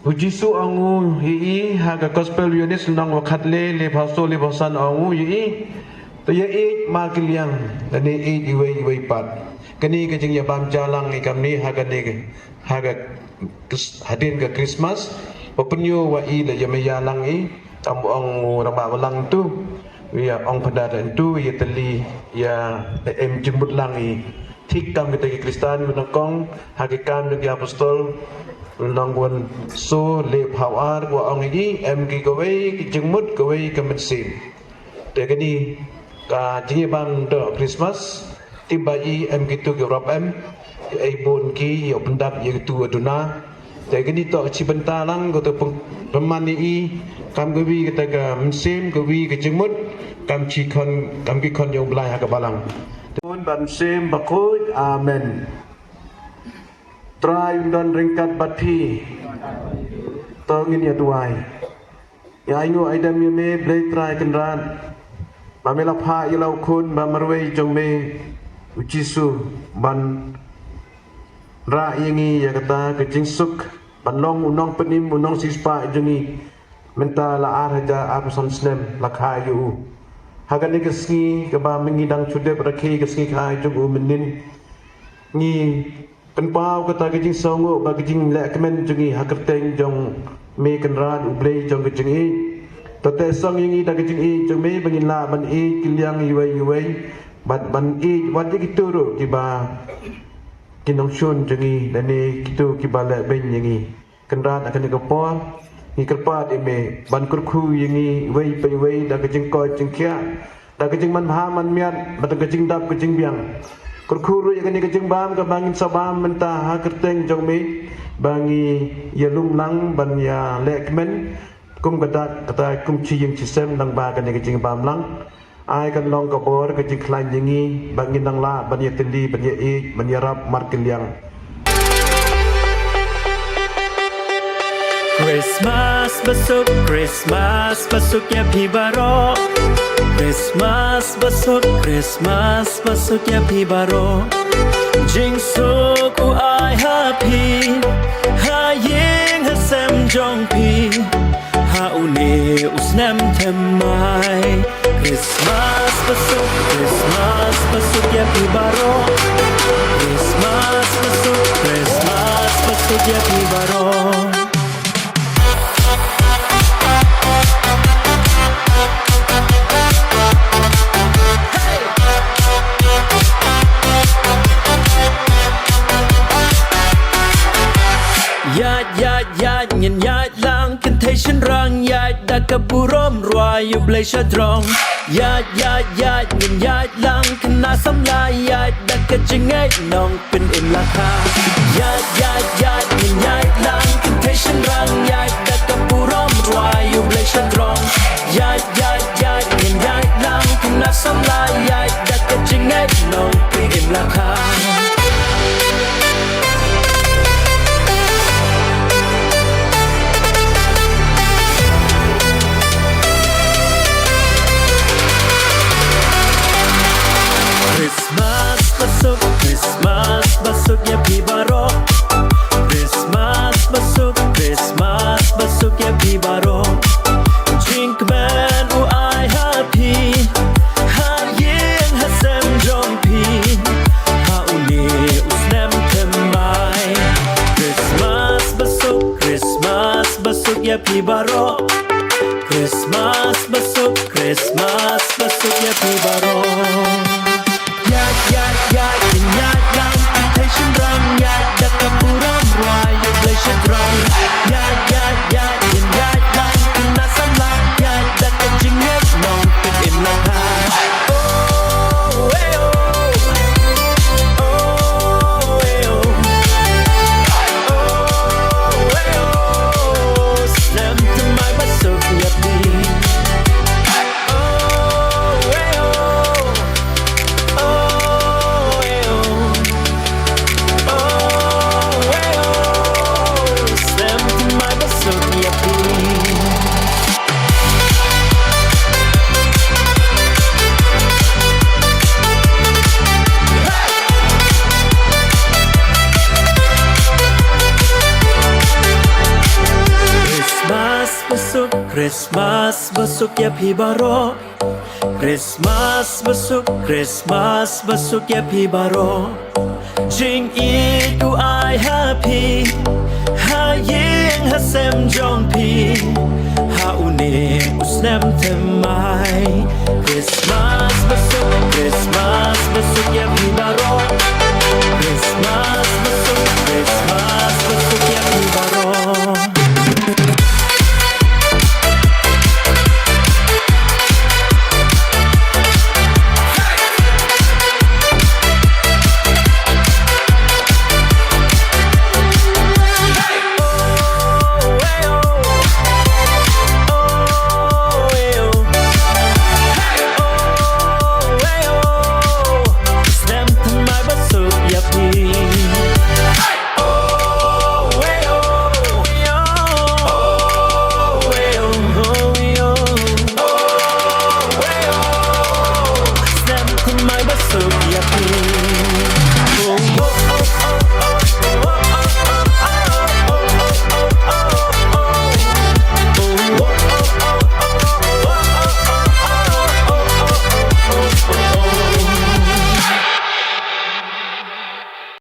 Puji su angu hi haga gospel unit nang wakat le paso le bosan angu yi to ye makiliang tani iwe pat kani ke jing ya bam jalang ni kamni haga hadin ke Christmas pepenyo wa i le yamaya lang i tam ong ramba walang tu ya ong pada tu ya teli ya jembut lang i thik kam kita Kristen menakong hakikan bagi apostol langwan so le phawar wa ong yi ki gawai ki jengmut gawai kemensin te kani ka jingi bang do Christmas tiba yi gitu ke rap ai bon ki yo pendap ye tu aduna te kani to chi benta lang go to pemani i kam gawi kita ka mensin gawi ke jengmut kam ki kon yo blai ha ka balang Tuhan ban sem bakut amen Try undon ringkat batpi Tongin ya tuai Ya ingo aidam ya me Blay try kenran Mamela pa ilau kun Mamarway jong me Ujisu Ban Ra yengi ya kata Kejing suk Ban long unong penim Unong sispa jengi Menta la arhaja Apusan snem Lakha yu Hagan ni keski Keba mengidang cudep Rakhi keski kai jong menin Ni Penpau kata kejing songo ba kejing lek kemen jengi hakerteng jong me kenran ublei jong kejing i tote song yengi da kejing i jong me bangin la ban i kiliang iwei bat ban i wat gitu ro kiba kinong shun jengi dane gitu kiba lek ben yengi kenran akan kepo ni kerpat ime ban kurku yengi wei pe wei da kejing ko jengkia da kejing man ha man miat bat kejing dap kejing biang Kurkuru yang ni kejeng bam ke bangin sabam mentah kerteng jong me bangi ya lung lang ban ya lekmen kum kata kum ci yang ci sem dang ba kan kejeng bam lang ai kan long ka bor kejeng klan yengi bangin dang la ban ya tendi ban ya ik ban ya rap mar keliang Christmas besok ya pibaro Christmas besok ya pibaro Jing suk u ai happy ha ying ha sem jong pi ha une usnem temai Christmas besok ya pibaro Christmas besok ya pibaro Nhìn nhát lang kinh thấy sinh răng nhát đã cặp bù rôm rồi yêu blay sa drong nhát nhìn nhát lang kinh na sắm lại nhát đã cặp chừng ấy nong pin im la kha nhát nhìn nhát lang kinh thấy sinh răng nhát đã cặp bù rôm rồi yêu blay sa drong nhát nhìn nhát lang kinh na sắm lại nhát đã cặp chừng ấy nong pin im la kha Christmas besok ya pibaro Christmas besok ya pibaro Jink man u ai happy ha yin ha sem jong pi ha uni usnem temai Christmas besok ya pibaro Christmas besok ya pibaro Nhát lang thấy sinh răng nhát đã cặp bù rôm rồi yêu blay sa drong nhát nhìn nhát lang na sắm lại nhát đã cặp chừng hết nong pin im la kha Snem temai besok ya pi Christmas besok ya pi baro Christmas besok Christmas besok ya pi baro Jing i du ai happy Ha ying ha sem jong pi Ha une usnem temai Christmas besok Christmas besok ya